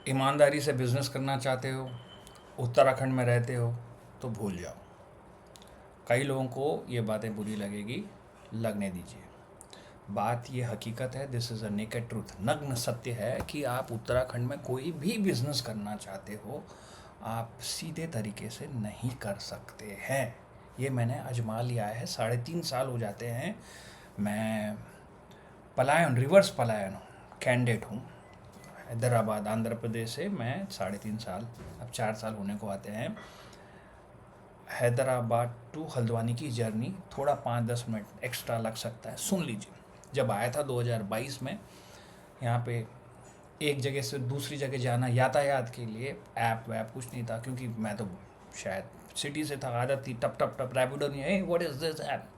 ईमानदारी से बिज़नेस करना चाहते हो, उत्तराखंड में रहते हो, तो भूल जाओ। कई लोगों को ये बातें बुरी लगेगी, लगने दीजिए। बात ये हकीकत है, this is a naked truth, नग्न सत्य है कि आप उत्तराखंड में कोई भी बिज़नेस करना चाहते हो, आप सीधे तरीके से नहीं कर सकते हैं। ये मैंने आजमा लिया है, 3.5 साल हो जाते हैं। मैं रिवर्स पलायन कैंडिडेट हूँ। हैदराबाद आंध्र प्रदेश से मैं 3.5 साल, अब 4 साल होने को आते हैं। हैदराबाद टू हल्द्वानी की जर्नी थोड़ा 5-10 मिनट एक्स्ट्रा लग सकता है, सुन लीजिए। जब आया था 2022 में यहाँ पे, एक जगह से दूसरी जगह जाना यातायात के लिए ऐप वैप कुछ नहीं था, क्योंकि मैं तो शायद सिटी से था, आदत थी टप टप टप रैपिडो नहीं है, व्हाट इज़ दिस ऐप।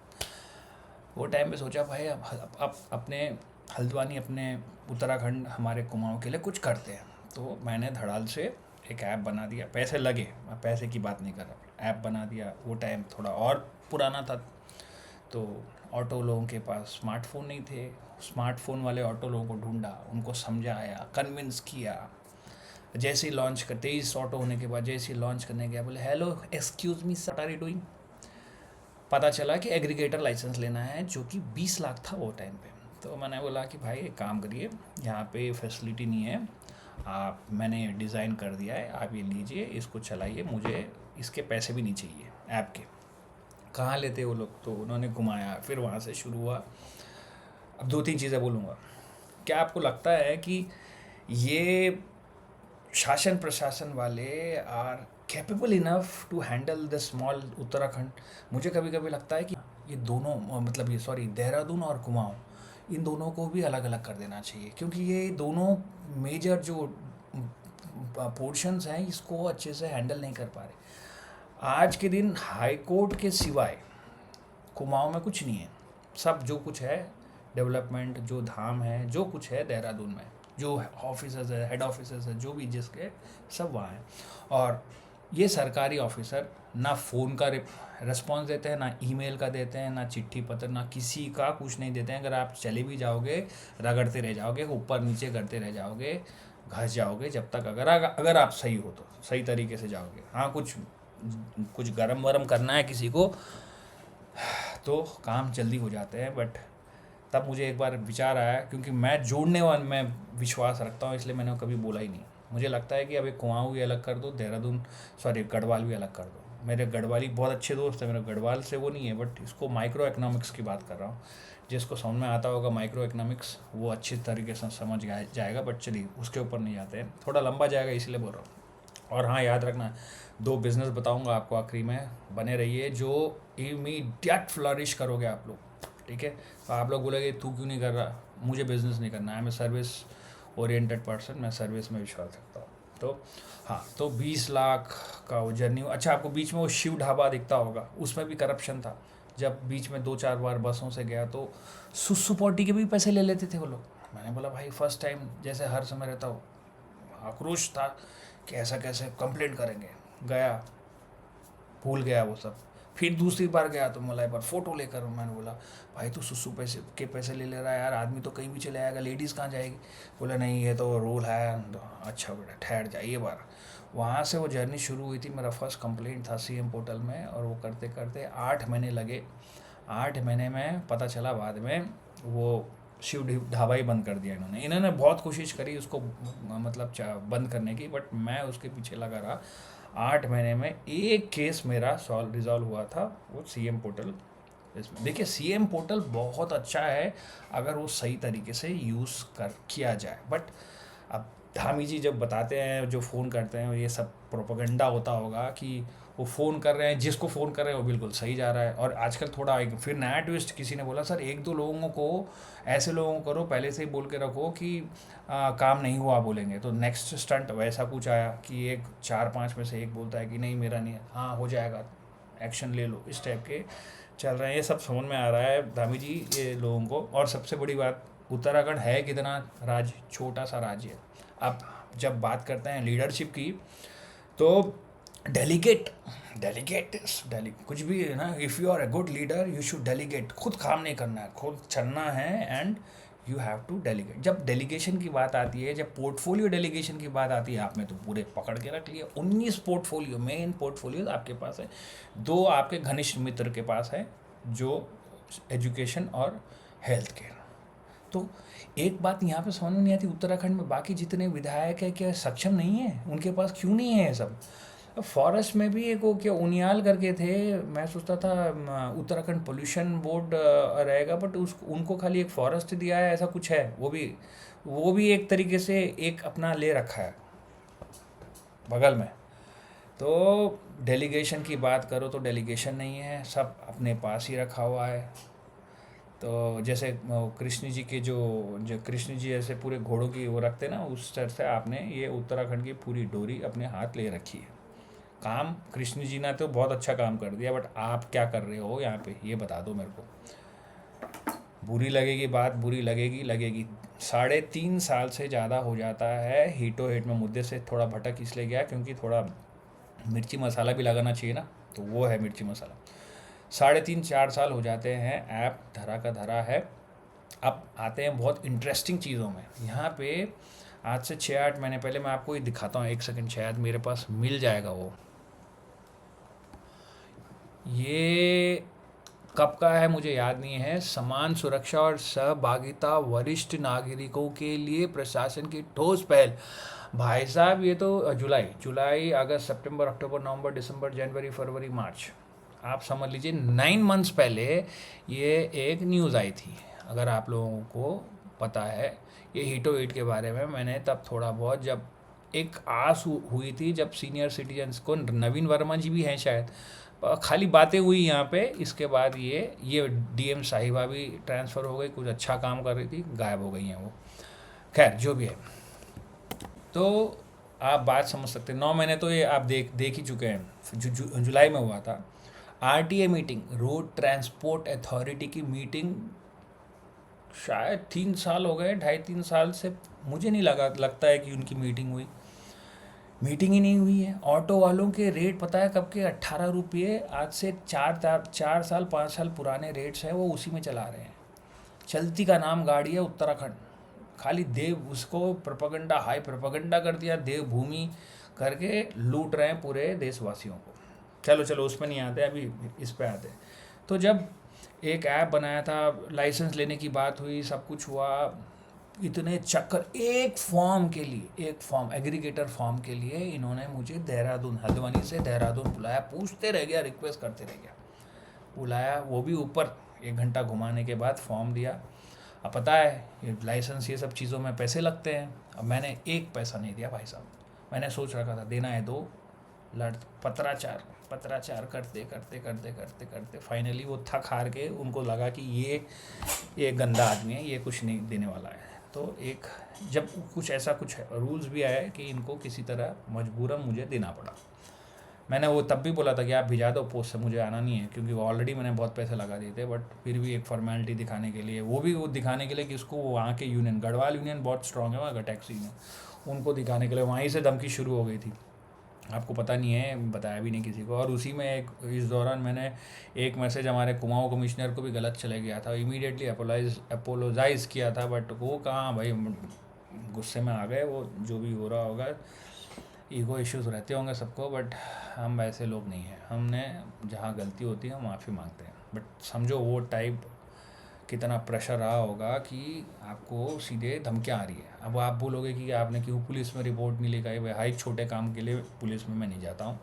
वो टाइम पे सोचा भाई अब अपने हल्द्वानी, अपने उत्तराखंड, हमारे कुमाऊँ के लिए कुछ करते हैं। तो मैंने धड़ाल से एक ऐप बना दिया, पैसे लगे, मैं पैसे की बात नहीं कर रहा, ऐप बना दिया। वो टाइम थोड़ा और पुराना था, तो ऑटो लोगों के पास स्मार्टफोन नहीं थे। स्मार्टफोन वाले ऑटो लोगों को ढूंढा, उनको समझाया, कन्विंस किया। जैसे ही लॉन्च कर 23 ऑटो होने के बाद जैसे ही लॉन्च करने गया, बोले hello excuse me what are you doing. पता चला कि एग्रीगेटर लाइसेंस लेना है, जो कि 20 लाख था वो टाइम पे। तो मैंने बोला कि भाई एक काम करिए, यहाँ पे फैसिलिटी नहीं है, आप, मैंने डिज़ाइन कर दिया है, आप ये लीजिए, इसको चलाइए, मुझे इसके पैसे भी नहीं चाहिए ऐप के। कहाँ लेते वो लोग, तो उन्होंने घुमाया, फिर वहाँ से शुरू हुआ। अब 2-3 चीज़ें बोलूँगा। क्या आपको लगता है कि ये शासन प्रशासन वाले are capable enough to handle the small Uttarakhand? मुझे कभी कभी लगता है कि ये दोनों, मतलब ये सॉरी, देहरादून और कुमाऊँ, इन दोनों को भी अलग अलग कर देना चाहिए, क्योंकि ये दोनों मेजर जो पोर्शंस हैं, इसको अच्छे से हैंडल नहीं कर पा रहे। आज के दिन हाई कोर्ट के सिवाय कुमाऊँ में कुछ नहीं है। सब जो कुछ है डेवलपमेंट, जो धाम है, जो कुछ है देहरादून में, जो ऑफिसर्स है, हेड ऑफिसर्स है, जो भी जिसके, सब वहाँ हैं। और ये सरकारी ऑफिसर ना फ़ोन का रिस्पॉन्स देते हैं, ना ईमेल का देते हैं, ना चिट्ठी पत्र, ना किसी का कुछ नहीं देते हैं। अगर आप चले भी जाओगे, रगड़ते रह जाओगे, ऊपर नीचे करते रह जाओगे, घस जाओगे, जब तक अगर आप सही हो तो सही तरीके से जाओगे। हाँ, कुछ कुछ गरम वरम करना है किसी को, तो काम जल्दी हो जाते हैं। बट तब मुझे एक बार विचार आया, क्योंकि मैं जोड़ने वाले में विश्वास रखता हूँ, इसलिए मैंने कभी बोला ही नहीं। मुझे लगता है कि अब एक कुमाऊँ भी अलग कर दो, देहरादून, सॉरी, गढ़वाल भी अलग कर दो। मेरे गढ़वाली बहुत अच्छे दोस्त हैं, मेरे गढ़वाल से वो नहीं है, बट इसको माइक्रो इकोनॉमिक्स की बात कर रहा हूँ। जिसको समझ में आता होगा माइक्रो इकोनॉमिक्स, वो अच्छी तरीके से समझ जाएगा। बट चलिए, उसके ऊपर नहीं जाते हैं, थोड़ा लंबा जाएगा, इसलिए बोल रहा हूँ। और हाँ, याद रखना, 2 बिज़नेस बताऊंगा आपको आखिरी में, बने रहिए, जो इमीडिएट फ्लरिश करोगे आप लोग। ठीक है, तो आप लोग बोलेंगे तू क्यों नहीं कर रहा, मुझे बिज़नेस नहीं करना है, मैं सर्विस ओरिएंटेड पर्सन, मैं सर्विस में विश्वास रखता हूँ। तो हाँ, तो 20 लाख का वो जर्नी। अच्छा, आपको बीच में वो शिव ढाबा दिखता होगा, उसमें भी करप्शन था। जब बीच में 2-4 बार बसों से गया, तो सुसु पॉटी के भी पैसे ले लेते थे वो लोग। मैंने बोला भाई, फर्स्ट टाइम, जैसे हर समय रहता हूँ, आक्रोश था कि ऐसा कैसे कंप्लेंट करेंगे। गया, भूल गया वो सब। फिर दूसरी बार गया तो मला एक बार फ़ोटो लेकर, मैंने बोला भाई तू सुसु पैसे के पैसे ले ले रहा है यार, आदमी तो कहीं भी चले आएगा, लेडीज़ कहाँ जाएगी। बोला नहीं, ये तो रूल है। तो अच्छा बेटा, ठहर जाइए बार। वहाँ से वो जर्नी शुरू हुई थी, मेरा फर्स्ट कंप्लेंट था सीएम पोर्टल में, और वो करते करते 8 महीने लगे। 8 महीने में पता चला बाद में, वो शिव ढाबा ही बंद कर दिया इन्होंने। इन्होंने बहुत कोशिश करी उसको मतलब बंद करने की, बट मैं उसके पीछे लगा रहा। 8 महीने में एक केस मेरा रिजॉल्व हुआ था, वो सीएम पोर्टल। इसमें देखिए, सीएम पोर्टल बहुत अच्छा है अगर वो सही तरीके से यूज़ कर किया जाए। बट अब धामी जी जब बताते हैं, जो फ़ोन करते हैं, ये सब प्रोपेगेंडा होता होगा कि वो फ़ोन कर रहे हैं, जिसको फ़ोन कर रहे हैं वो बिल्कुल सही जा रहा है। और आजकल थोड़ा एक फिर नया ट्विस्ट, किसी ने बोला सर 1-2 लोगों को, ऐसे लोगों को करो, पहले से ही बोल के रखो कि काम नहीं हुआ बोलेंगे, तो नेक्स्ट स्टंट वैसा कुछ आया कि एक 4-5 में से एक बोलता है कि नहीं मेरा नहीं है, हाँ हो जाएगा, एक्शन ले लो, इस टाइप के चल रहे हैं। ये सब समझ में आ रहा है धामी जी ये लोगों को। और सबसे बड़ी बात, उत्तराखंड है कितना राज्य, छोटा सा राज्य है। अब जब बात करते हैं लीडरशिप की, तो डेलीगेट डेलीगेट कुछ भी है ना, if you are a good leader you should delegate. खुद काम नहीं करना है, खुद चलना है, and you have to delegate. जब डेलीगेशन की बात आती है, जब पोर्टफोलियो डेलीगेशन की बात आती है, आपने तो पूरे पकड़ के रख लिया। 19 पोर्टफोलियो, मेन पोर्टफोलियो आपके पास है। 2 आपके घनिष्ठ मित्र के पास है, जो एजुकेशन और हेल्थ केयर। तो एक बात यहाँ पे समझ में नहीं आती, उत्तराखंड में बाकी जितने विधायक है क्या सक्षम नहीं है? उनके पास क्यों नहीं है ये सब? फॉरेस्ट में भी एक वो क्या उनियाल करके थे, मैं सोचता था उत्तराखंड पोल्यूशन बोर्ड रहेगा, बट उस उनको खाली एक फॉरेस्ट दिया है, ऐसा कुछ है। वो भी एक तरीके से एक अपना ले रखा है बगल में। तो डेलीगेशन की बात करो तो डेलीगेशन नहीं है, सब अपने पास ही रखा हुआ है। तो जैसे कृष्ण जी के जो कृष्ण जी ऐसे पूरे घोड़ों की वो रखते ना, उस तरह से आपने ये उत्तराखंड की पूरी डोरी अपने हाथ ले रखी है। काम कृष्ण जी ने तो बहुत अच्छा काम कर दिया, बट आप क्या कर रहे हो यहाँ पे, ये बता दो मेरे को। बुरी लगेगी बात, बुरी लगेगी। 3.5 साल से ज़्यादा हो जाता है हीटो हेट में। मुद्दे से थोड़ा भटक इसलिए गया क्योंकि थोड़ा मिर्ची मसाला भी लगाना चाहिए ना, तो वो है मिर्ची मसाला। 3.5-4 साल हो जाते हैं, ऐप धरा का धरा है। अब आते हैं बहुत इंटरेस्टिंग चीज़ों में। यहाँ पे आज से 6-8 महीने पहले, मैं आपको ये दिखाता हूँ, एक सेकंड, शायद मेरे पास मिल जाएगा वो। ये कब का है मुझे याद नहीं है। समान सुरक्षा और सहभागिता वरिष्ठ नागरिकों के लिए प्रशासन की ठोस पहल। भाई साहब ये तो जुलाई अगस्त सितंबर अक्टूबर नवंबर दिसंबर जनवरी फरवरी मार्च, आप समझ लीजिए 9 मंथ्स पहले ये एक न्यूज़ आई थी। अगर आप लोगों को पता है ये हीटो हीट के बारे में, मैंने तब थोड़ा बहुत, जब एक आस हुई थी, जब सीनियर सिटीजन्स को, नवीन वर्मा जी भी हैं शायद, खाली बातें हुई यहाँ पे। इसके बाद ये डीएम साहिबा भी ट्रांसफ़र हो गई, कुछ अच्छा काम कर रही थी, गायब हो गई हैं वो। खैर जो भी है, तो आप बात समझ सकते हैं। 9 महीने तो ये आप देख ही चुके हैं। जुलाई में हुआ था RTA meeting, road transport authority की मीटिंग। शायद 3 साल हो गए, 2.5-3 साल से मुझे नहीं लगता है कि उनकी मीटिंग ही नहीं हुई है। ऑटो वालों के रेट पता है कब के? 18 रुपये। आज से 4 साल 5 साल पुराने रेट्स हैं, वो उसी में चला रहे हैं। चलती का नाम गाड़ी है उत्तराखंड। खाली देव, उसको प्रोपेगेंडा, हाई प्रोपेगेंडा कर दिया, देवभूमि करके लूट रहे हैं पूरे देशवासियों को। चलो उसमें नहीं आते, अभी इस पे आते हैं। तो जब एक ऐप बनाया था, लाइसेंस लेने की बात हुई, सब कुछ हुआ, इतने चक्कर एक फॉर्म के लिए, एक फॉर्म, एग्रीगेटर फॉर्म के लिए इन्होंने मुझे देहरादून, हल्द्वानी से देहरादून बुलाया, पूछते रह गया, रिक्वेस्ट करते रह गया, बुलाया, वो भी ऊपर 1 घंटा घुमाने के बाद फॉर्म दिया। अब पता है ये लाइसेंस, ये सब चीज़ों में पैसे लगते हैं। अब मैंने 1 पैसा नहीं दिया भाई साहब। मैंने सोच रखा था देना है 2, पत्राचार करते करते करते करते करते फाइनली वो थक हार के, उनको लगा कि ये गंदा आदमी है, ये कुछ नहीं देने वाला है। तो एक जब कुछ ऐसा कुछ रूल्स भी आया कि इनको किसी तरह मजबूरन मुझे देना पड़ा। मैंने वो तब भी बोला था कि आप भिजा दो पोस्ट से, मुझे आना नहीं है, क्योंकि वो ऑलरेडी मैंने बहुत पैसे लगा दिए थे। बट फिर भी एक फॉर्मेलिटी दिखाने के लिए, वो दिखाने के लिए कि उसको वहाँ के यूनियन, गढ़वाल यूनियन बहुत स्ट्रांग है वहाँ का टैक्सी में, उनको दिखाने के लिए वहीं से धमकी शुरू हो गई थी। आपको पता नहीं है, बताया भी नहीं किसी को। और उसी में इस दौरान मैंने एक मैसेज हमारे कुमाऊँ कमिश्नर को भी गलत चले गया था, इमीडिएटली अपोलोजाइज़ किया था, बट वो कहाँ भाई, गुस्से में आ गए। वो जो भी हो रहा होगा, ईगो इश्यूज़ रहते होंगे सबको, बट हम वैसे लोग नहीं हैं। हमने जहाँ गलती होती है हम माफ़ी मांगते हैं। बट समझो वो टाइप कितना प्रेशर रहा होगा कि आपको सीधे धमकियाँ आ रही है। अब आप बोलोगे कि आपने क्यों पुलिस में रिपोर्ट नहीं लिखाई? भाई हर एक छोटे काम के लिए पुलिस में मैं नहीं जाता हूँ।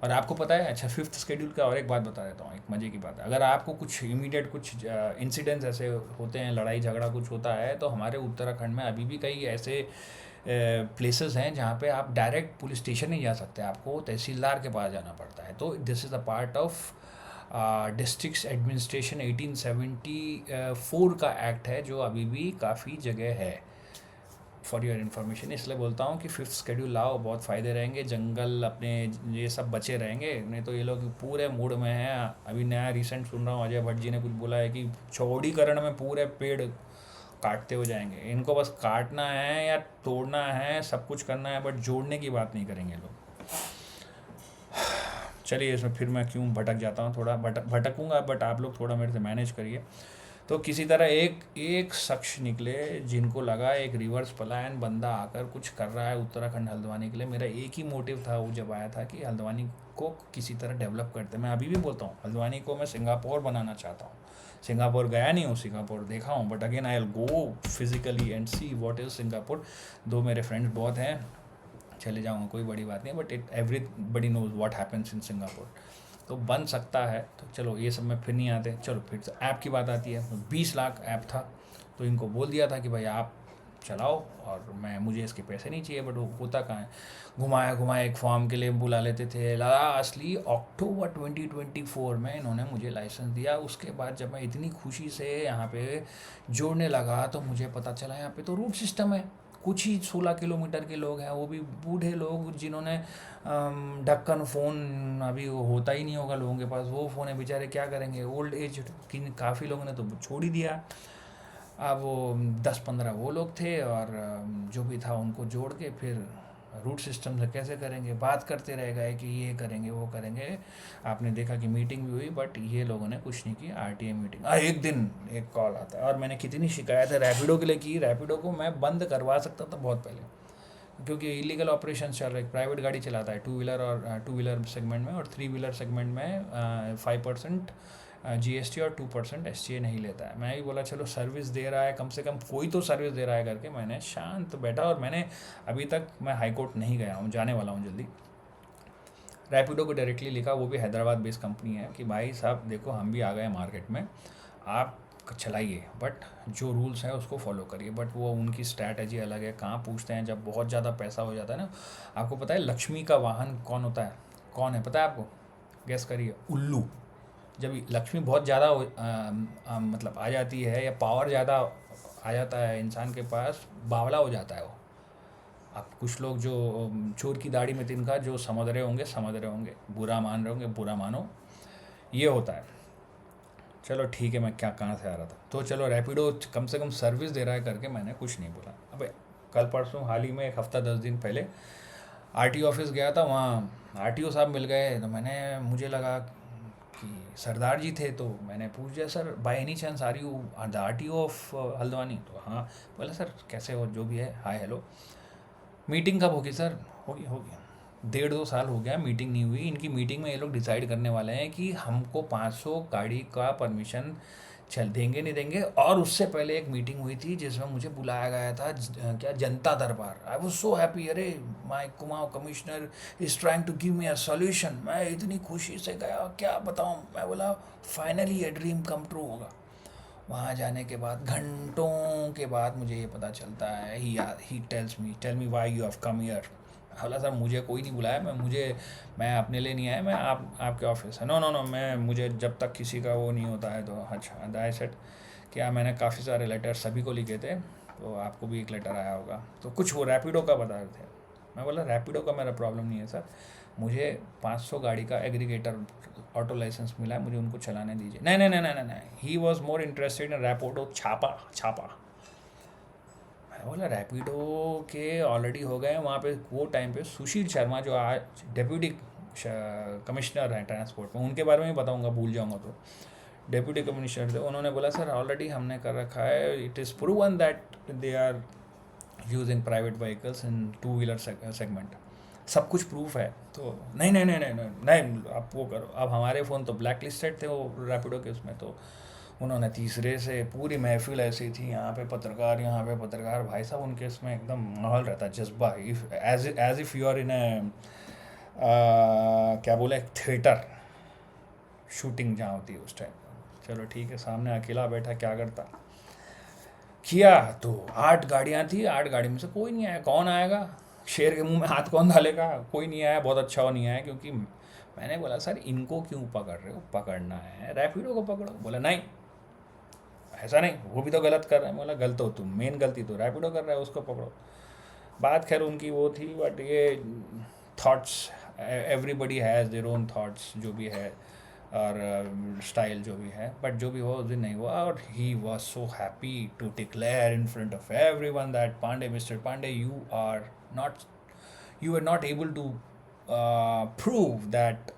और आपको पता है, अच्छा 5th शेड्यूल का और एक बात बता देता हूँ, एक मज़े की बात है। अगर आपको कुछ इमीडिएट कुछ इंसिडेंट्स ऐसे होते हैं, लड़ाई झगड़ा कुछ होता है, तो हमारे उत्तराखंड में अभी भी कई ऐसे प्लेसेस हैं जहाँ पे आप डायरेक्ट पुलिस स्टेशन नहीं जा सकते, आपको तहसीलदार के पास जाना पड़ता है। तो this is a part of district administration 1874 का एक्ट है, जो अभी भी काफ़ी जगह है, फॉर योर इन्फॉर्मेशन। इसलिए बोलता हूँ कि 5th शेड्यूल लाओ, बहुत फ़ायदे रहेंगे, जंगल अपने ये सब बचे रहेंगे। नहीं तो ये लोग पूरे मूड में हैं। अभी नया रिसेंट सुन रहा हूँ, अजय भट्ट जी ने कुछ बोला है कि चौड़ीकरण में पूरे पेड़ काटते हो जाएंगे। इनको बस काटना है या तोड़ना है, सब कुछ करना है, बट जोड़ने की बात नहीं करेंगे लोग। चलिए, इसमें फिर मैं क्यों भटक जाता हूँ, थोड़ा भटकूँगा, बट आप लोग थोड़ा मेरे से मैनेज करिए। तो किसी तरह एक एक शख्स निकले जिनको लगा एक रिवर्स पलायन बंदा आकर कुछ कर रहा है उत्तराखंड हल्द्वानी के लिए। मेरा एक ही मोटिव था वो जब आया था कि हल्द्वानी को किसी तरह डेवलप करते। मैं अभी भी बोलता हूँ हल्द्वानी को मैं सिंगापुर बनाना चाहता हूँ। सिंगापुर गया नहीं हूँ, सिंगापुर देखा हूँ, but again I will go physically and see what is Singapore. दो मेरे फ्रेंड्स बहुत हैं, चले जाऊँगा, कोई बड़ी बात नहीं, but it everybody knows what happens in Singapore. तो बन सकता है। तो चलो ये सब में फिर नहीं आते, चलो फिर से ऐप की बात आती है। 20 लाख ऐप था, तो इनको बोल दिया था कि भाई आप चलाओ और मुझे इसके पैसे नहीं चाहिए, बट वो होता कहाँ है, घुमाया घुमाया एक फॉर्म के लिए बुला लेते थे। लास्टली अक्टूबर 2024 में इन्होंने मुझे लाइसेंस दिया। उसके बाद जब मैं इतनी खुशी से यहाँ पे जोड़ने लगा तो मुझे पता चला यहाँ पे तो रूट सिस्टम है। कुछ ही 16 किलोमीटर के लोग हैं, वो भी बूढ़े लोग जिन्होंने ढक्कन फ़ोन अभी होता ही नहीं होगा लोगों के पास, वो फ़ोन है, बेचारे क्या करेंगे, ओल्ड एज किन काफ़ी लोगों ने तो छोड़ ही दिया। अब वो 10-15 वो लोग थे और जो भी था उनको जोड़ के फिर रूट सिस्टम से कैसे करेंगे, बात करते रह गए कि ये करेंगे वो करेंगे। आपने देखा कि मीटिंग भी हुई बट ये लोगों ने कुछ नहीं की। आरटीए मीटिंग, एक दिन एक कॉल आता है, और मैंने कितनी शिकायतें रैपिडो के लिए की। रैपिडो को मैं बंद करवा सकता था बहुत पहले, क्योंकि इलीगल ऑपरेशन चल रहे, प्राइवेट गाड़ी चलाता है, टू व्हीलर सेगमेंट में, और 3 व्हीलर सेगमेंट में 5% जीएसटी और 2% एसटीए नहीं लेता है। मैं भी बोला चलो सर्विस दे रहा है, कम से कम कोई तो सर्विस दे रहा है करके मैंने शांत बैठा। और मैंने अभी तक मैं हाई कोर्ट नहीं गया हूँ, जाने वाला हूँ जल्दी। रैपिडो को डायरेक्टली लिखा, वो भी हैदराबाद बेस्ड कंपनी है, कि भाई साहब देखो हम भी आ गए मार्केट में, आप चलाइए बट जो रूल्स हैं उसको फॉलो करिए। बट वो उनकी स्ट्रैटेजी अलग है, कहाँ पूछते हैं जब बहुत ज़्यादा पैसा हो जाता है ना। आपको पता है लक्ष्मी का वाहन कौन होता है, कौन है पता है आपको? गैस करिए, उल्लू। जब लक्ष्मी बहुत ज़्यादा मतलब आ जाती है, या पावर ज़्यादा आ जाता है इंसान के पास, बावला हो जाता है वो। आप कुछ लोग जो चोर की दाढ़ी में तिनका जो समझ रहे होंगे समझ रहे होंगे, बुरा मान रहे होंगे बुरा मानो, ये होता है। चलो ठीक है, मैं क्या कहाँ से आ रहा था, तो चलो रैपिडो कम से कम सर्विस दे रहा है करके मैंने कुछ नहीं बोला। अबे कल परसों हाल ही में, एक हफ्ता 10 दिन पहले आरटीओ ऑफिस गया था, वहाँ आरटीओ साहब मिल गए। तो मुझे लगा कि सरदार जी थे, तो मैंने पूछ दिया, sir by any chance are you the RTO of Haldwani? तो हाँ। बोला सर कैसे हो, जो भी है, हाय हेलो। मीटिंग कब होगी सर? होगी 1.5-2 साल हो गया मीटिंग नहीं हुई। इनकी मीटिंग में ये लोग डिसाइड करने वाले हैं कि हमको 500 गाड़ी का परमिशन चल देंगे नहीं देंगे। और उससे पहले एक मीटिंग हुई थी जिसमें मुझे बुलाया गया था, क्या जनता दरबार। आई वॉज सो हैप्पी, अरे my Kumaon commissioner is trying to give me a solution. मैं इतनी खुशी से गया, क्या बताऊं। मैं बोला फाइनली ये ड्रीम कम ट्रू होगा। वहाँ जाने के बाद घंटों के बाद मुझे ये पता चलता है, he tell me why you have come here. बोला सर मुझे कोई नहीं बुलाया, मैं अपने लिए नहीं आया, मैं आपके ऑफिस है। नो नो नो, मुझे जब तक किसी का वो नहीं होता है तो अच्छा। आई सेड क्या, मैंने काफ़ी सारे लेटर सभी को लिखे थे, तो आपको भी एक लेटर आया होगा। तो कुछ वो रैपिडो का बता रहे थे। मैं बोला रैपिडो का मेरा प्रॉब्लम नहीं है सर, मुझे 500 गाड़ी का एग्रीगेटर ऑटो लाइसेंस मिला है, मुझे उनको चलाने दीजिए। नहीं नहीं नहीं नहीं नहीं, he was more interested in Rapido छापा छापा। मैं बोला रैपिडो के ऑलरेडी हो गए वहाँ पे। वो टाइम पे सुशील शर्मा जो आज डेप्यूटी कमिश्नर हैं ट्रांसपोर्ट में, उनके बारे में भी बताऊँगा, भूल जाऊँगा तो। डेप्यूटी कमिश्नर थे, उन्होंने बोला सर ऑलरेडी हमने कर रखा है, it is proven that they are using private vehicles in 2 wheeler segment. सब कुछ प्रूफ है। तो नहीं नहीं नहीं नहीं नहीं नहीं, आप वो करो। अब हमारे फ़ोन तो ब्लैक लिस्टेड थे वो रैपिडो के उसमें, तो उन्होंने तीसरे से, पूरी महफिल ऐसी थी, यहाँ पे पत्रकार भाई साहब, उनके इसमें एकदम माहौल रहता है, जज्बा, if as if you are in a क्या बोले, थिएटर शूटिंग जहाँ होती है उस टाइम। चलो ठीक है, सामने अकेला बैठा क्या करता। किया तो 8 गाड़ियाँ थी, 8 गाड़ी में से कोई नहीं आया। कौन आएगा, शेर के मुंह में हाथ कौन डालेगा? कोई नहीं आया, बहुत अच्छा वो नहीं आया। क्योंकि मैंने बोला सर इनको क्यों पकड़ रहे हो, पकड़ना है रैपिडो को पकड़ो। बोला नहीं ऐसा नहीं, वो भी तो गलत कर रहे हैं। बोला गलत हो तुम, मेन गलती तो रैपिडो कर रहा है, उसको पकड़ो। बात खैर उनकी वो थी, बट ये thoughts, everybody has their own thoughts, जो भी है, और स्टाइल जो भी है, बट जो भी हो उस दिन नहीं हुआ। और he was so happy to declare in front of everyone that Pandey, mister Pandey, you are not able to prove that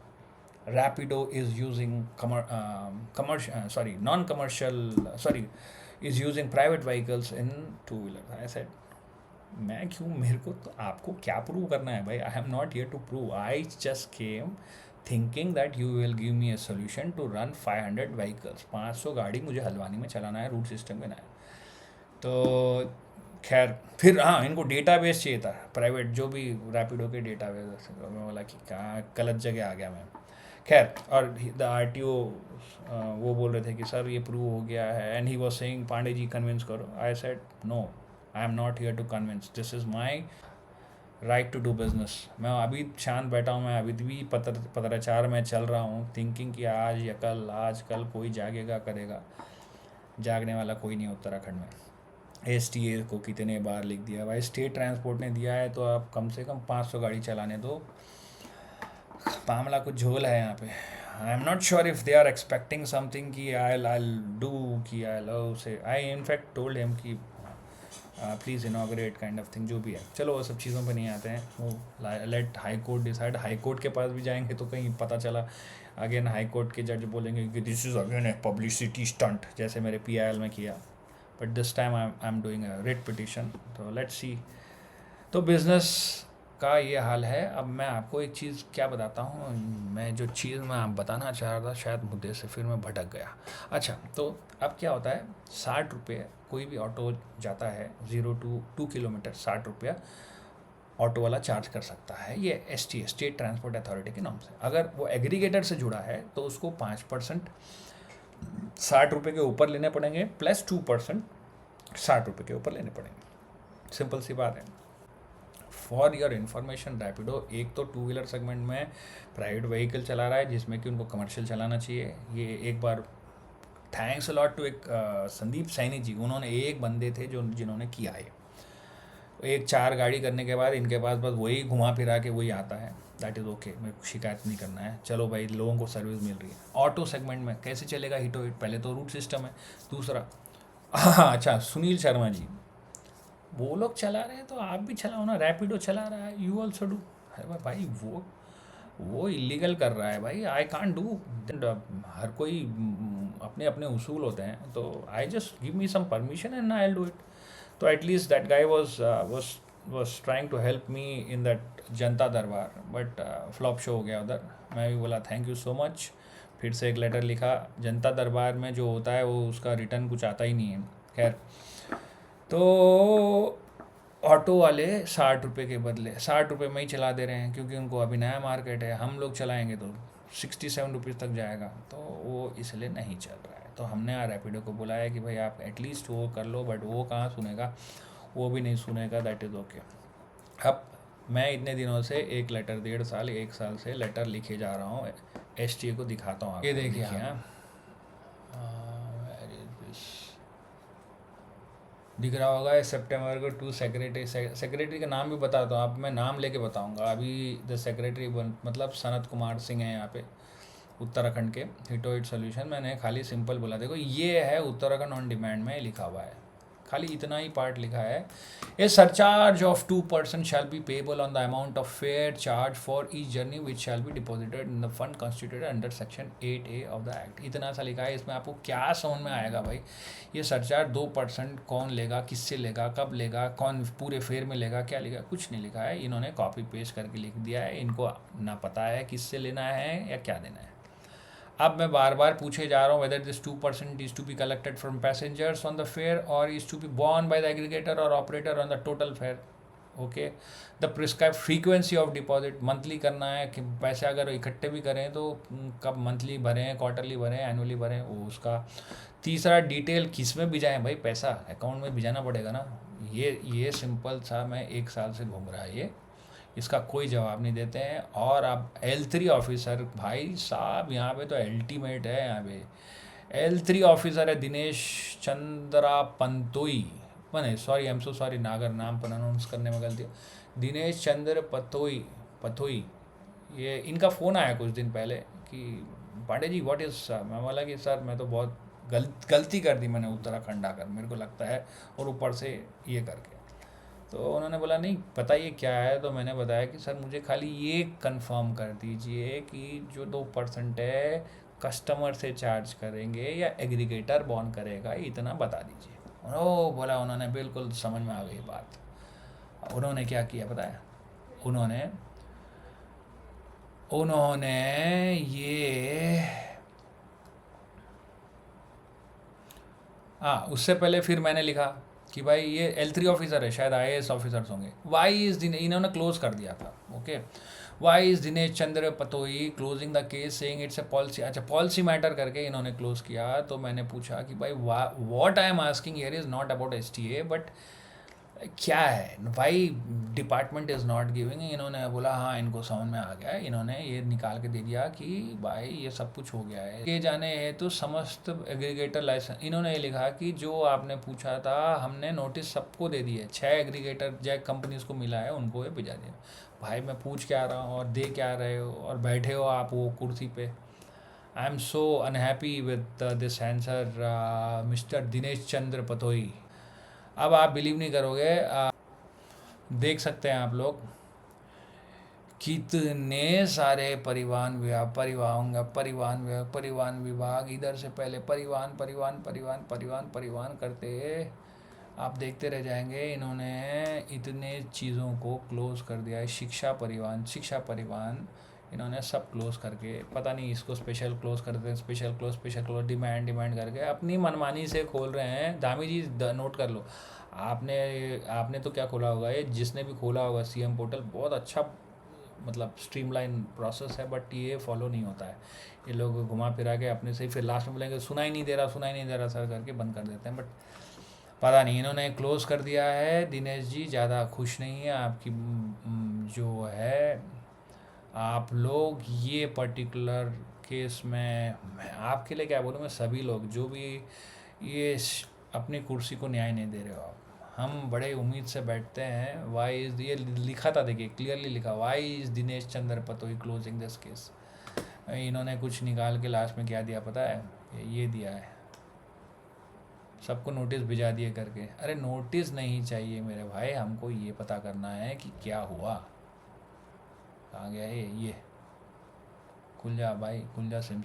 Rapido is using commercial, sorry, non-commercial, sorry, is using private vehicles in two-wheeler. I said, मैं क्यों, मेरे को तो आपको क्या prove करना है भाई? I am not here to prove, I just came thinking that you will give me a solution to run 500 vehicles, 500 गाड़ी मुझे हल्द्वानी में चलाना है, रूट सिस्टम में ना है। तो खैर फिर हाँ, इनको डेटाबेस चाहिए था प्राइवेट, जो भी रैपिडो के डेटाबेस। मैं बोला कि कहाँ गलत जगह आ गया मैं। खैर, और द आरटीओ वो बोल रहे थे कि सर ये प्रूव हो गया है, and he was saying Pandey ji convince करो। I said no, I am not here to convince, this is my right to do business. मैं अभी शांत बैठा हूँ, मैं अभी भी पत्राचार में चल रहा हूँ, थिंकिंग कि आज या कल, आज कल कोई जागेगा करेगा। जागने वाला कोई नहीं उत्तराखंड में। एसटीए को कितने बार लिख दिया भाई, स्टेट ट्रांसपोर्ट ने दिया है, तो आप कम से कम 500 गाड़ी चलाने दो। मामला कुछ झोल है यहाँ पे। I am not sure if they are expecting something कि आई डू, कि I love say, I in fact told him कि please inaugurate kind of thing, जो भी है। चलो वो सब चीज़ों पे नहीं आते हैं, वो let high court decide. High court के पास भी जाएंगे तो कहीं पता चला अगेन हाई कोर्ट के जज बोलेंगे कि this is again A publicity stunt, जैसे मेरे PIL में किया। But this time I am doing a writ petition, तो लेट्स सी। तो बिज़नेस का ये हाल है। अब मैं आपको एक चीज़ क्या बताता हूँ, मैं जो चीज़ मैं आप बताना चाह रहा था, शायद मुद्दे से फिर मैं भटक गया। अच्छा, तो अब क्या होता है, 60 रुपये कोई भी ऑटो जाता है 0 to 2 किलोमीटर, 60 रुपया ऑटो वाला चार्ज कर सकता है। ये STA, स्टेट ट्रांसपोर्ट अथॉरिटी के नाम से। अगर वो एग्रीगेटर से जुड़ा है तो उसको 5% 60 रुपये के ऊपर लेने पड़ेंगे, प्लस 2% 60 रुपये के ऊपर लेने पड़ेंगे। सिंपल सी बात है। फॉर योर इन्फॉर्मेशन, रैपिडो एक तो टू व्हीलर सेगमेंट में प्राइवेट व्हीकल चला रहा है, जिसमें कि उनको कमर्शियल चलाना चाहिए। ये एक बार थैंक्स अलॉट टू एक संदीप सैनी जी, उन्होंने एक बंदे थे जिन्होंने किया है। एक 4 गाड़ी करने के बाद इनके पास बस वही घुमा फिरा के वही आता है, दैट इज़ ओके, मेरे को शिकायत नहीं करना है। चलो भाई, लोगों को सर्विस मिल रही है। ऑटो सेगमेंट में कैसे चलेगा हिटो हिट? पहले तो रूट सिस्टम है, दूसरा हाँ अच्छा, सुनील शर्मा जी वो लोग चला रहे हैं तो आप भी चलाओ ना, रैपिडो चला रहा है, यू ऑल्सो डू। अरे भाई वो इलीगल कर रहा है भाई, आई कांट डू। हर कोई अपने अपने उसूल होते हैं, तो I just give me some permission and I will do it. तो at least that guy was trying to help me in that जनता दरबार, बट फ्लॉप शो हो गया उधर। मैं भी बोला थैंक यू सो मच, फिर से एक लेटर लिखा। जनता दरबार में जो होता है वो उसका रिटर्न कुछ आता ही नहीं है। खैर, तो ऑटो वाले 60 रुपये के बदले 60 रुपये में ही चला दे रहे हैं, क्योंकि उनको अभी नया मार्केट है। हम लोग चलाएंगे तो 67 रुपीज़ तक जाएगा, तो वो इसलिए नहीं चल रहा है। तो हमने रैपिडो को बुलाया कि भाई आप एटलीस्ट वो कर लो, बट वो कहाँ सुनेगा, वो भी नहीं सुनेगा, दैट इज़ ओके। अब मैं इतने दिनों से एक लेटर, 1.5 साल 1 साल से लेटर लिखे जा रहा हूँ, STA को दिखाता हूँ। ये देखिए, हाँ दिख रहा होगा, सितंबर को टू सेक्रेटरी का नाम भी बताता हूँ। अब मैं नाम लेके बताऊँगा। अभी द सेक्रेटरी मतलब सनत कुमार सिंह है यहाँ पे, उत्तराखंड के हिटो हिट सोल्यूशन। मैंने खाली सिंपल बोला, देखो ये है उत्तराखंड ऑन डिमांड में लिखा हुआ है, खाली इतना ही पार्ट लिखा है। A surcharge of 2% shall be payable on the amount of fare charge for each journey which shall be deposited in the fund constituted under section 8A of the act. इतना सा लिखा है। इसमें आपको क्या समझ में आएगा भाई? ये सरचार्ज 2% कौन लेगा, किससे लेगा, कब लेगा, कौन पूरे फेयर में लेगा, क्या लेगा, कुछ नहीं लिखा है। इन्होंने कॉपी पेस्ट करके लिख दिया है। इनको ना पता है किससे लेना है या क्या देना है। अब मैं बार बार पूछे जा रहा हूँ whether this 2% is to be collected from passengers on the fare or is to be borne by the aggregator or operator on the total fare. Okay, the prescribe frequency of deposit, monthly करना है कि पैसे अगर इकट्ठे भी करें तो कब मंथली भरें, क्वार्टरली भरें, एनुअली भरें, वो उसका। तीसरा, डिटेल किस में भिजाएं भाई, पैसा अकाउंट में भिजाना पड़ेगा ना। ये सिंपल सा मैं 1 साल से घूम रहा है, ये इसका कोई जवाब नहीं देते हैं। और अब L3 ऑफिसर, भाई साहब यहाँ पे तो अल्टीमेट है। यहाँ पे L3 ऑफिसर है दिनेश चंद्रा पंतोई, मैंने sorry, I am so sorry, नागर नाम प्रोनाउंस करने में गलती। दिनेश चंद्र पथोई, ये इनका फ़ोन आया कुछ दिन पहले कि पांडे जी व्हाट इज़। मैं बोला कि सर मैं तो बहुत गलती कर दी मैंने उत्तराखंड आकर, मेरे को लगता है, और ऊपर से ये करके। तो उन्होंने बोला नहीं बताइए क्या है। तो मैंने बताया कि सर मुझे खाली ये कंफर्म कर दीजिए कि जो 2% है कस्टमर से चार्ज करेंगे या एग्रीगेटर बॉन्ड करेगा, इतना बता दीजिए। ओ बोला, उन्होंने बिल्कुल समझ में आ गई बात। उन्होंने क्या किया पता है, उन्होंने उन्होंने ये हाँ, उससे पहले फिर मैंने लिखा कि भाई ये L3 ऑफिसर है, शायद IAS ऑफिसर्स होंगे। वाई इज दिनेश, इन्होंने क्लोज कर दिया था। Okay, why is Dinesh Chandra Patoi closing the case saying it's a policy. अच्छा, पॉलिसी मैटर करके इन्होंने क्लोज किया। तो मैंने पूछा कि भाई what I am asking here is not about STA, but क्या है, भाई डिपार्टमेंट इज़ नॉट गिविंग। इन्होंने बोला हाँ इनको समझ में आ गया है, इन्होंने ये निकाल के दे दिया कि भाई ये सब कुछ हो गया है। ये जाने हेतु समस्त एग्रीगेटर लाइसेंस, इन्होंने ये लिखा कि जो आपने पूछा था हमने नोटिस सबको दे दिए, 6 एग्रीगेटर जैक कंपनीज को मिला है, उनको ये भिजा दिया। भाई मैं पूछ के आ रहा हूँ और दे क्या रहे हो, और बैठे हो आप वो कुर्सी पे। I am so unhappy with this answer mister Dinesh Chandra Patoi. अब आप बिलीव नहीं करोगे, देख सकते हैं आप लोग कितने सारे परिवहन विभाग इधर से पहले परिवहन करते, आप देखते रह जाएंगे। इन्होंने इतने चीज़ों को क्लोज कर दिया है। शिक्षा परिवहन इन्होंने सब क्लोज करके, पता नहीं इसको स्पेशल क्लोज कर देते हैं, स्पेशल क्लोज डिमांड करके अपनी मनमानी से खोल रहे हैं। धामी जी नोट कर लो, आपने तो क्या खोला होगा, ये जिसने भी खोला होगा CM पोर्टल, बहुत अच्छा मतलब स्ट्रीमलाइन प्रोसेस है, बट ये फॉलो नहीं होता है। ये लोग घुमा फिरा के अपने से ही फिर लास्ट में बोलेंगे सुना ही नहीं दे रहा सर करके बंद कर देते हैं। बट पता नहीं इन्होंने क्लोज कर दिया है। दिनेश जी ज़्यादा खुश नहीं है आपकी जो है, आप लोग ये पर्टिकुलर केस में, मैं आपके लिए क्या बोलूँ, मैं सभी लोग जो भी ये अपनी कुर्सी को न्याय नहीं दे रहे हो आप, हम बड़े उम्मीद से बैठते हैं। वाई इज़, ये लिखा था देखिए, क्लियरली लिखा, why is Dinesh Chandra Patoi closing this case. इन्होंने कुछ निकाल के लास्ट में क्या दिया पता है, ये दिया है, सबको नोटिस भिजा दिए करके। अरे नोटिस नहीं चाहिए मेरे भाई, हमको ये पता करना है कि क्या हुआ, कहाँ गया ये कुलजा भाई, कुलजा सिम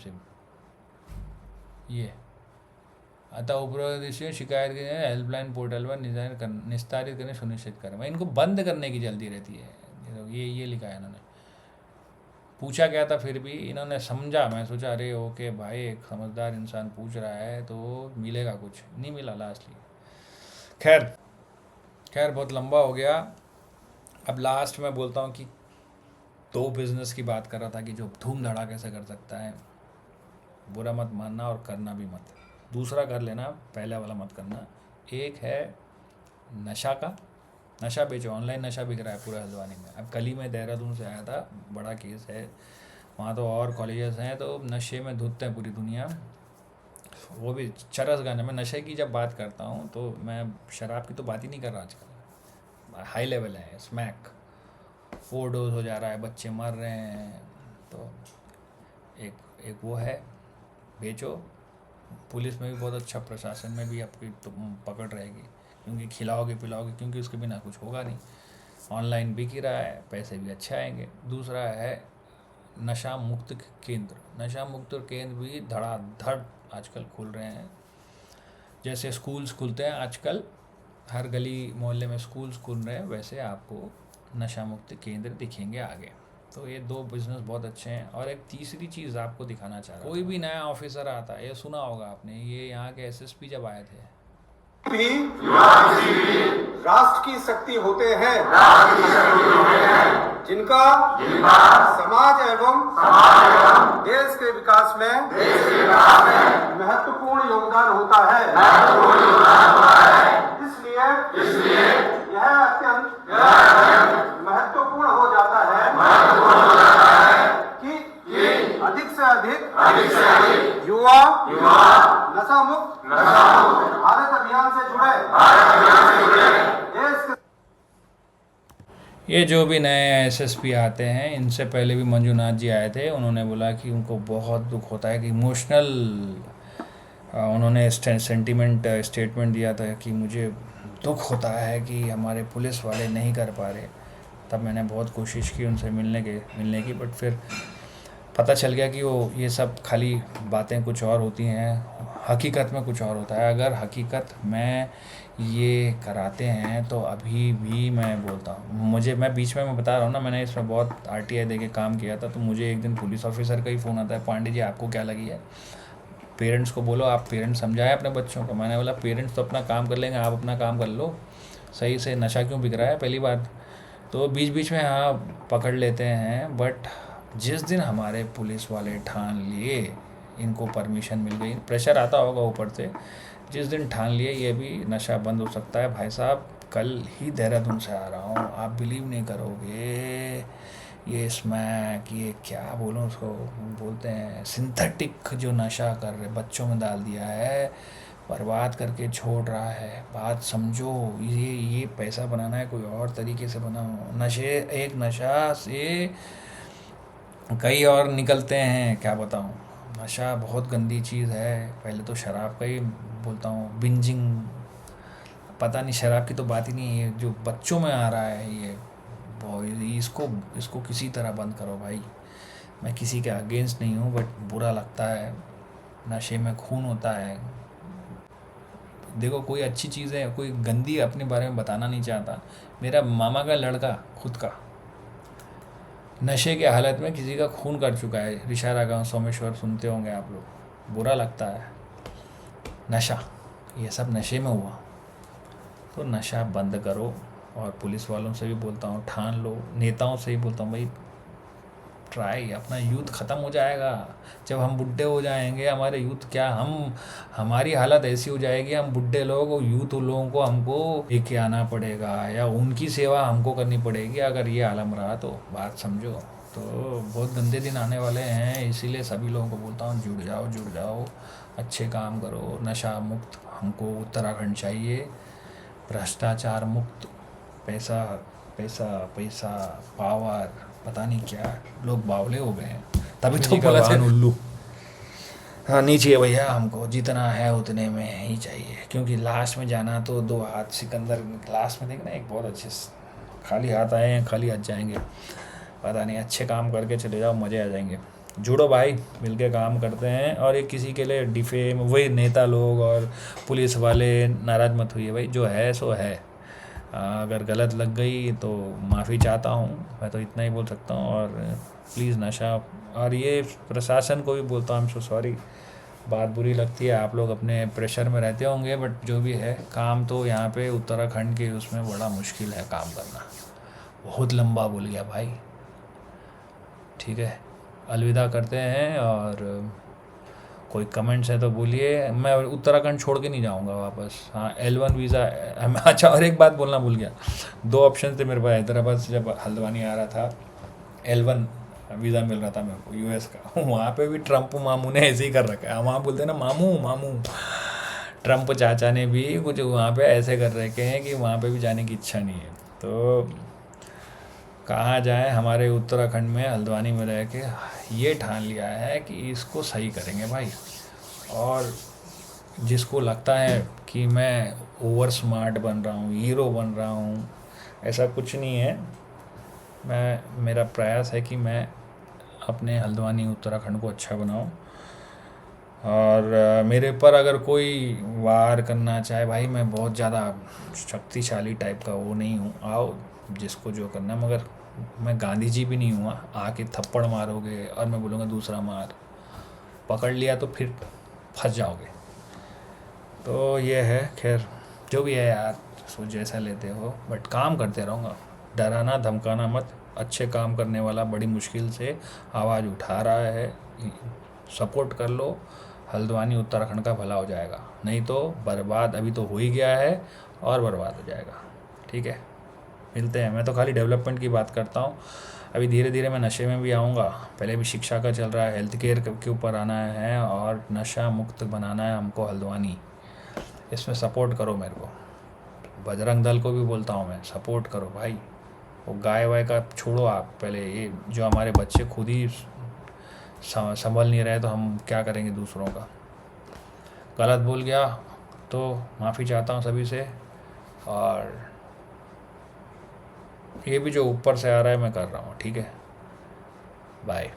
ये। अतः उपरोक्त शिकायत के हेल्पलाइन पोर्टल पर निस्तारित करने सुनिश्चित करें। मैं इनको बंद करने की जल्दी रहती है। ये लिखा है इन्होंने, पूछा गया था फिर भी इन्होंने समझा। मैं सोचा अरे ओके भाई, एक समझदार इंसान पूछ रहा है तो मिलेगा, कुछ नहीं मिला लास्टली। खैर बहुत लंबा हो गया। अब लास्ट में बोलता हूँ कि 2 बिजनेस की बात कर रहा था कि जो धूम धड़ाके से कर सकता है, बुरा मत मानना और करना भी मत। दूसरा कर लेना, पहले वाला मत करना। एक है नशा का, नशा बेचो, ऑनलाइन नशा बिक रहा है पूरे हल्द्वानी में। अब कल ही मैं देहरादून से आया था, बड़ा केस है वहाँ, तो और कॉलेजेस हैं तो नशे में धुतते हैं पूरी दुनिया, वो भी चरस गाने में। नशे की जब बात करता हूँ तो मैं शराब की तो बात ही नहीं कर रहा, आजकल हाई लेवल है, स्मैक, ओवरडोज हो जा रहा है, बच्चे मर रहे हैं। तो एक वो है, बेचो। पुलिस में भी बहुत अच्छा, प्रशासन में भी आपकी तो पकड़ रहेगी, क्योंकि खिलाओगे पिलाओगे, क्योंकि उसके बिना कुछ होगा नहीं। ऑनलाइन बिक ही रहा है, पैसे भी अच्छे आएंगे। दूसरा है नशा मुक्त केंद्र। नशा मुक्त केंद्र भी धड़ाधड़ आजकल खुल रहे हैं, जैसे स्कूल्स खुलते हैं आजकल, हर गली मोहल्ले में स्कूल्स खुल रहे हैं, वैसे आपको नशा मुक्त केंद्र दिखेंगे आगे। तो ये 2 बिजनेस बहुत अच्छे हैं। और एक तीसरी चीज़ आपको दिखाना चाह रहा हूँ, कोई भी नया ऑफिसर आता है, ये सुना होगा आपने, ये यहाँ के SSP जब आए थे, भी राष्ट्र की शक्ति होते हैं, जिनका समाज एवं देश के विकास में महत्वपूर्ण योगदान होता है। इसलिए यह अत्यंत महत्वपूर्ण हो जाता है कि अधिक से अधिक युवा नशा मुक्त भारत अभियान से जुड़े देश के। ये जो भी नए SSP आते हैं, इनसे पहले भी मंजूनाथ जी आए थे, उन्होंने बोला कि उनको बहुत दुख होता है कि इमोशनल, उन्होंने सेंटिमेंट स्टेटमेंट दिया था कि मुझे दुख होता है कि हमारे पुलिस वाले नहीं कर पा रहे। तब मैंने बहुत कोशिश की उनसे मिलने की, बट फिर पता चल गया कि वो ये सब खाली बातें कुछ और होती हैं, हकीकत में कुछ और होता है। अगर हकीकत में ये कराते हैं तो अभी भी मैं बोलता हूँ, मैं बीच में मैं बता रहा हूँ ना, मैंने इसमें बहुत आरटीआई दे के काम किया था, तो मुझे एक दिन पुलिस ऑफिसर का ही फ़ोन आता है, पांडे जी आपको क्या लगी है, पेरेंट्स को बोलो, आप पेरेंट्स समझाएं अपने बच्चों को। मैंने बोला पेरेंट्स तो अपना काम कर लेंगे, आप अपना काम कर लो, सही से नशा क्यों बिक रहा है पहली बात। तो बीच बीच में हाँ पकड़ लेते हैं, बट जिस दिन हमारे पुलिस वाले ठान लिए, इनको परमिशन मिल गई, प्रेशर आता होगा ऊपर से, जिस दिन ठान लिए ये भी नशा बंद हो सकता है भाई साहब। कल ही देहरादून से आ रहा हूँ, आप बिलीव नहीं करोगे, ये स्मैक, ये क्या बोलूँ उसको, बोलते हैं सिंथेटिक जो नशा कर रहे बच्चों में डाल दिया है, बर्बाद करके छोड़ रहा है। बात समझो, ये पैसा बनाना है कोई और तरीके से बनाओ। एक नशा से कई और निकलते हैं, क्या बताऊँ। नशा बहुत गंदी चीज़ है। पहले तो शराब का ही बोलता हूँ, बिंजिंग, पता नहीं, शराब की तो बात ही नहीं है, जो बच्चों में आ रहा है ये इसको किसी तरह बंद करो भाई। मैं किसी के अगेंस्ट नहीं हूँ, बट बुरा लगता है, नशे में खून होता है। देखो कोई अच्छी चीज़ है, कोई गंदी अपने बारे में बताना नहीं चाहता। मेरा मामा का लड़का खुद का नशे के हालत में किसी का खून कर चुका है, रिशारा गाँव सोमेश्वर, सुनते होंगे आप लोग। बुरा लगता है। नशा, ये सब नशे में हुआ, तो नशा बंद करो। और पुलिस वालों से भी बोलता हूँ, ठान लो। नेताओं से ही बोलता हूँ भाई, ट्राई, अपना यूथ ख़त्म हो जाएगा जब हम बुढ़े हो जाएंगे। हमारे यूथ क्या, हमारी हालत ऐसी हो जाएगी, हम बुढ़े लोग और यूथ लोगों को हमको लेके आना पड़ेगा, या उनकी सेवा हमको करनी पड़ेगी अगर ये आलम रहा तो। बात समझो। तो बहुत गंदे दिन आने वाले हैं, इसीलिए सभी लोगों को बोलता हूँ, जुड़ जाओ, अच्छे काम करो। नशा मुक्त हमको उत्तराखंड चाहिए, भ्रष्टाचार मुक्त, पैसा पैसा पैसा, पावर, पता नहीं क्या, लोग बावले हो गए हैं। तभी तो बोला था उल्लू। हाँ नहीं चाहिए भैया हमको, जितना है उतने में ही चाहिए, क्योंकि लास्ट में जाना तो दो हाथ सिकंदर, लास्ट में देखना एक बहुत अच्छे खाली हाथ आए हैं, खाली हाथ जाएंगे, पता नहीं। अच्छे काम करके चले जाओ, मज़े आ जाएंगे। जुड़ो भाई, मिलके काम करते हैं। और ये किसी के लिए डिफेम, वही नेता लोग और पुलिस वाले नाराज़ मत हुई भाई, जो है सो है। अगर गलत लग गई तो माफ़ी चाहता हूँ, मैं तो इतना ही बोल सकता हूँ। और प्लीज़ नशा, और ये प्रशासन को भी बोलता हूँ, आई एम सो सॉरी, बात बुरी लगती है, आप लोग अपने प्रेशर में रहते होंगे, बट जो भी है, काम तो यहाँ पे उत्तराखंड के उसमें बड़ा मुश्किल है काम करना। बहुत लंबा बोल गया भाई, ठीक है, अलविदा करते हैं। और कोई कमेंट्स है तो बोलिए, मैं उत्तराखंड छोड़ के नहीं जाऊंगा वापस। हाँ, L1 वीज़ा। अच्छा, और एक बात बोलना भूल गया, दो ऑप्शन थे मेरे पास हैदराबाद से जब हल्द्वानी आ रहा था, L1 वीज़ा मिल रहा था मेरे को US का। वहाँ पे भी ट्रम्प मामू ने ऐसे ही कर रखा है, वहाँ बोलते हैं ना मामू मामू, ट्रम्प चाचा ने भी कुछ वहाँ पे ऐसे कर रखे हैं कि वहाँ पे भी जाने की इच्छा नहीं है। तो कहाँ जाए, हमारे उत्तराखंड में हल्द्वानी में रह के ये ठान लिया है कि इसको सही करेंगे भाई। और जिसको लगता है कि मैं ओवर स्मार्ट बन रहा हूँ, हीरो बन रहा हूँ, ऐसा कुछ नहीं है। मेरा प्रयास है कि मैं अपने हल्द्वानी उत्तराखंड को अच्छा बनाऊँ। और मेरे पर अगर कोई वार करना चाहे भाई, मैं बहुत ज़्यादा शक्तिशाली टाइप का वो नहीं हूँ, आओ जिसको जो करना है। मगर मैं गांधी जी भी नहीं हुआ, आके थप्पड़ मारोगे और मैं बोलूँगा दूसरा मार, पकड़ लिया तो फिर फंस जाओगे। तो ये है, खैर जो भी है यार, सो जैसा लेते हो, बट काम करते रहूँगा, डराना धमकाना मत। अच्छे काम करने वाला बड़ी मुश्किल से आवाज़ उठा रहा है, सपोर्ट कर लो, हल्द्वानी उत्तराखंड का भला हो जाएगा। नहीं तो बर्बाद अभी तो हो ही गया है और बर्बाद हो जाएगा। ठीक है, मिलते हैं। मैं तो खाली डेवलपमेंट की बात करता हूँ, अभी धीरे धीरे मैं नशे में भी आऊँगा। पहले भी शिक्षा का चल रहा है, हेल्थ केयर के ऊपर आना है और नशा मुक्त बनाना है हमको हल्द्वानी। इसमें सपोर्ट करो मेरे को, बजरंग दल को भी बोलता हूँ मैं, सपोर्ट करो भाई। वो गाय वाय का छोड़ो आप, पहले ये जो हमारे बच्चे खुद ही संभल नहीं रहे तो हम क्या करेंगे दूसरों का। गलत बोल गया तो माफ़ी चाहता हूँ सभी से। और ये भी जो ऊपर से आ रहा है मैं कर रहा हूँ, ठीक है। बाय।